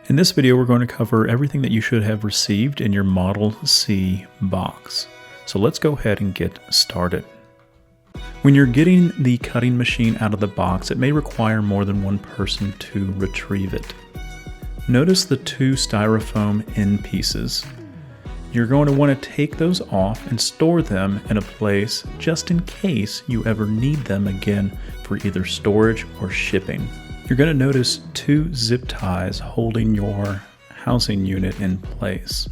In this video, we're going to cover everything that you should have received in your Model C box. So let's go ahead and get started. When you're getting the cutting machine out of the box, it may require more than one person to retrieve it. Notice the two styrofoam end pieces. You're going to want to take those off and store them in a place just in case you ever need them again for either storage or shipping. You're going to notice two zip ties holding your housing unit in place.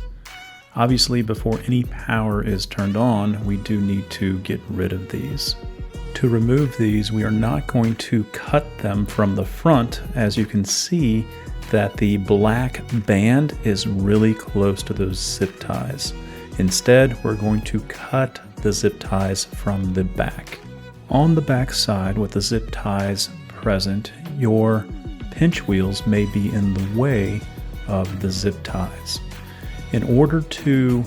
Obviously, before any power is turned on, we do need to get rid of these. To remove these, we are not going to cut them from the front. As you can see that the black band is really close to those zip ties. Instead, we're going to cut the zip ties from the back. On the back side with the zip ties present, your pinch wheels may be in the way of the zip ties. In order to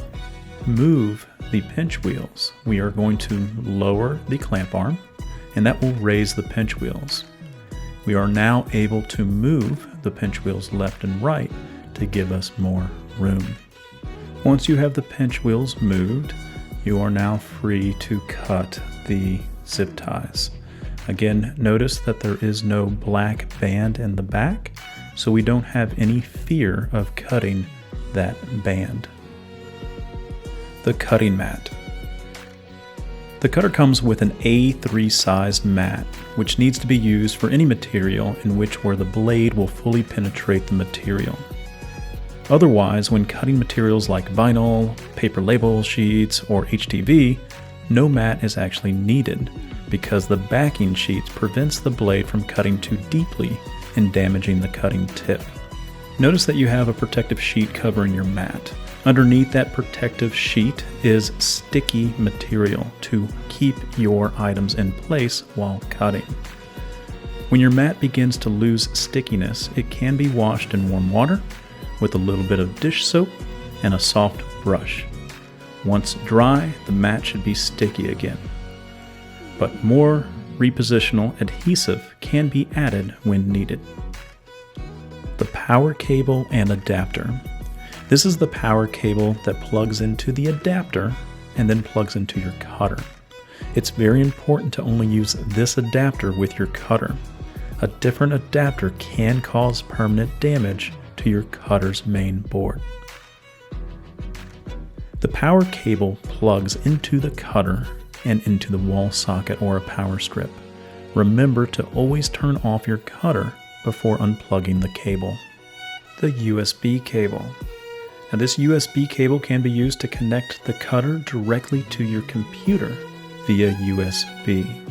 move the pinch wheels, we are going to lower the clamp arm, and that will raise the pinch wheels. We are now able to move the pinch wheels left and right to give us more room. Once you have the pinch wheels moved, you are now free to cut the zip ties. Again, notice that there is no black band in the back, so we don't have any fear of cutting that band. The cutting mat. The cutter comes with an A3 sized mat, which needs to be used for any material in which where the blade will fully penetrate the material. Otherwise, when cutting materials like vinyl, paper label sheets, or HTV, no mat is actually needed because the backing sheets prevents the blade from cutting too deeply and damaging the cutting tip. Notice that you have a protective sheet covering your mat. Underneath that protective sheet is sticky material to keep your items in place while cutting. When your mat begins to lose stickiness, it can be washed in warm water with a little bit of dish soap and a soft brush. Once dry, the mat should be sticky again. But more repositional adhesive can be added when needed. The power cable and adapter. This is the power cable that plugs into the adapter and then plugs into your cutter. It's very important to only use this adapter with your cutter. A different adapter can cause permanent damage to your cutter's main board. The power cable plugs into the cutter and into the wall socket or a power strip. Remember to always turn off your cutter before unplugging the cable. The USB cable. Now this USB cable can be used to connect the cutter directly to your computer via USB.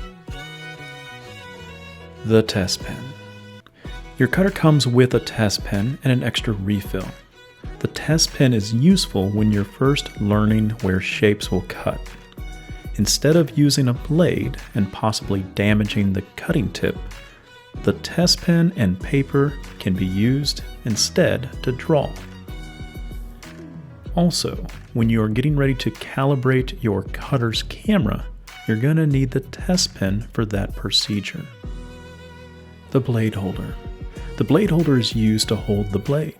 The test pen. Your cutter comes with a test pen and an extra refill. The test pen is useful when you're first learning where shapes will cut. Instead of using a blade and possibly damaging the cutting tip, the test pen and paper can be used instead to draw. Also, when you are getting ready to calibrate your cutter's camera, you're going to need the test pen for that procedure. The blade holder. The blade holder is used to hold the blade.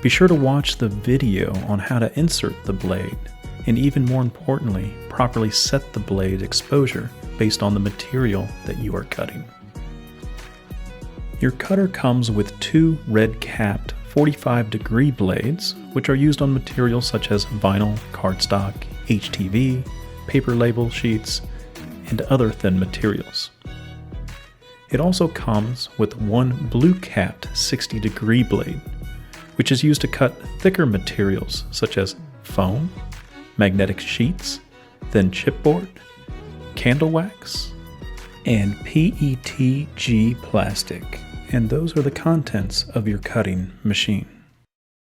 Be sure to watch the video on how to insert the blade, and even more importantly, properly set the blade exposure based on the material that you are cutting. Your cutter comes with two red-capped 45-degree blades, which are used on materials such as vinyl, cardstock, HTV, paper label sheets, and other thin materials. It also comes with one blue-capped 60-degree blade, which is used to cut thicker materials such as foam, magnetic sheets, thin chipboard, candle wax, and PETG plastic. And those are the contents of your cutting machine.